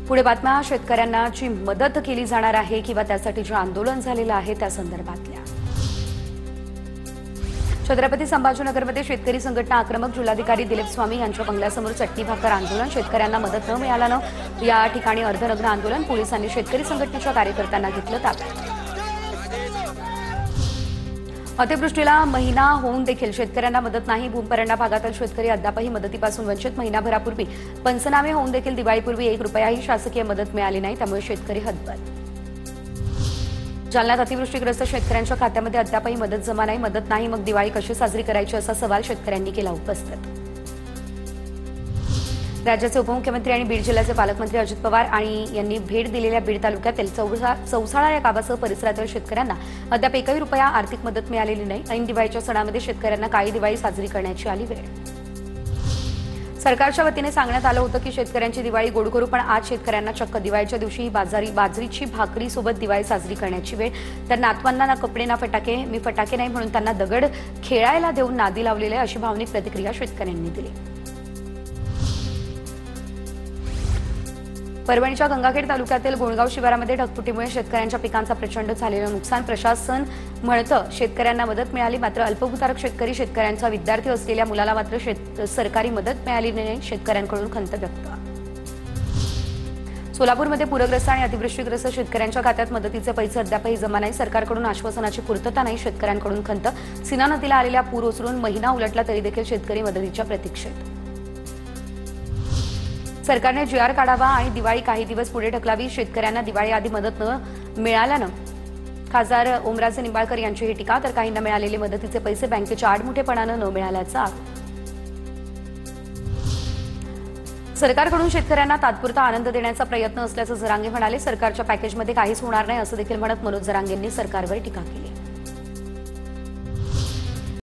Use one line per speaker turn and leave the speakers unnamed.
पुढे बातम्या शेतकऱ्यांची मदत केली जाणार आहे किंवा त्यासाठी जे आंदोलन झालेलं आहे त्या संदर्भातल्या। छत्रपती संभाजीनगरमध्ये शेतकरी संघटना आक्रमक। जिल्हाधिकारी दिलीप स्वामी यांच्या बंगल्यासमोर चटणी भाकर आंदोलन। शेतकऱ्यांना मदत न मिळाल्यानं या ठिकाणी अर्धनग्न आंदोलन। पोलिसांनी शेतकरी संघटनेच्या कार्यकर्त्यांना घेतलं ताब्यात। अतिवृष्टीला महिना होऊन देखील शेतकऱ्यांना मदत नाही। भूमपरंडा भागातील शेतकरी अद्यापही मदतीपासून वंचित। महिनाभरापूर्वी पंचनामे होऊन देखील दिवाळीपूर्वी 1 रुपयाही शासकीय मदत मिळाली नाही, त्यामुळे शेतकरी हतबल। जालन्यात अतिवृष्टीग्रस्त शेतकऱ्यांच्या खात्यामध्ये अद्यापही मदत जमा नाही। मदत नाही मग दिवाळी कशी साजरी करायची असा सवाल शेतकऱ्यांनी केला उपस्थित। राज्याचे उपमुख्यमंत्री आणि बीड जिल्ह्याचे पालकमंत्री अजित पवार यांनी भेट दिलेल्या बीड तालुक्यातील चौसाळा या गावासह परिसरातील शेतकऱ्यांना अद्याप 1 रुपया आर्थिक मदत मिळालेली नाही। ऐन दिवाळीच्या सणामध्ये शेतकऱ्यांना काळी दिवाळी साजरी करण्याची आली वेळ। सरकारच्या वतीने सांगण्यात आलं होतं की शेतकऱ्यांची दिवाळी गोड करू, पण आज शेतकऱ्यांना चक्क दिवाळीच्या दिवशी बाजरीची भाकरी सोबत दिवाळी साजरी करण्याची वेळ। तर नातवांना ना कपडे ना फटाके, मी फटाके नाही म्हणून त्यांना दगड खेळायला देऊन नादी लावलेले, अशी भावनिक प्रतिक्रिया शेतकऱ्यांनी दिली। परभणीच्या गंगाखेड तालुक्यातील गोणगाव शिवारामध्ये ढगफुटीमुळे शेतकऱ्यांच्या पिकांचा प्रचंड झालेलं नुकसान। प्रशासन म्हणतं शेतकऱ्यांना मदत मिळाली, मात्र अल्पभूधारक शेतकरी शेतकऱ्यांचा विद्यार्थी असलेल्या मुलाला मात्र सरकारी मदत मिळाली नाही। शेतकऱ्यांकडून खंत व्यक्त। सोलापूरमध्ये पूरग्रस्त आणि अतिवृष्टीग्रस्त शेतकऱ्यांच्या खात्यात मदतीचे पैसे अद्यापही जमा नाही। सरकारकडून आश्वासनाची पूर्तता नाही। शेतकऱ्यांकडून खंत। सीना नदीला आलेल्या पूर ओसरून महिना उलटला तरी देखील शेतकरी मदतीच्या प्रतीक्षेत। सरकारने जीआर काढावा आणि दिवाळी काही दिवस पुढे ढकलावी। शेतकऱ्यांना दिवाळी आधी मदत न मिळाल्यानं खासदार ओमराजे निंबाळकर यांची ही टीका। तर काहींना मिळालेले मदतीचे पैसे बँकेच्या आडमुठेपणानं न मिळाल्याचा आरोप। सरकारकडून शेतकऱ्यांना तात्पुरता आनंद देण्याचा प्रयत्न असल्याचं जरांगे म्हणाले। सरकारच्या पॅकेजमध्ये काहीच होणार नाही असं देखील म्हणत मनोज जरांगेंनी सरकारवर टीका केली।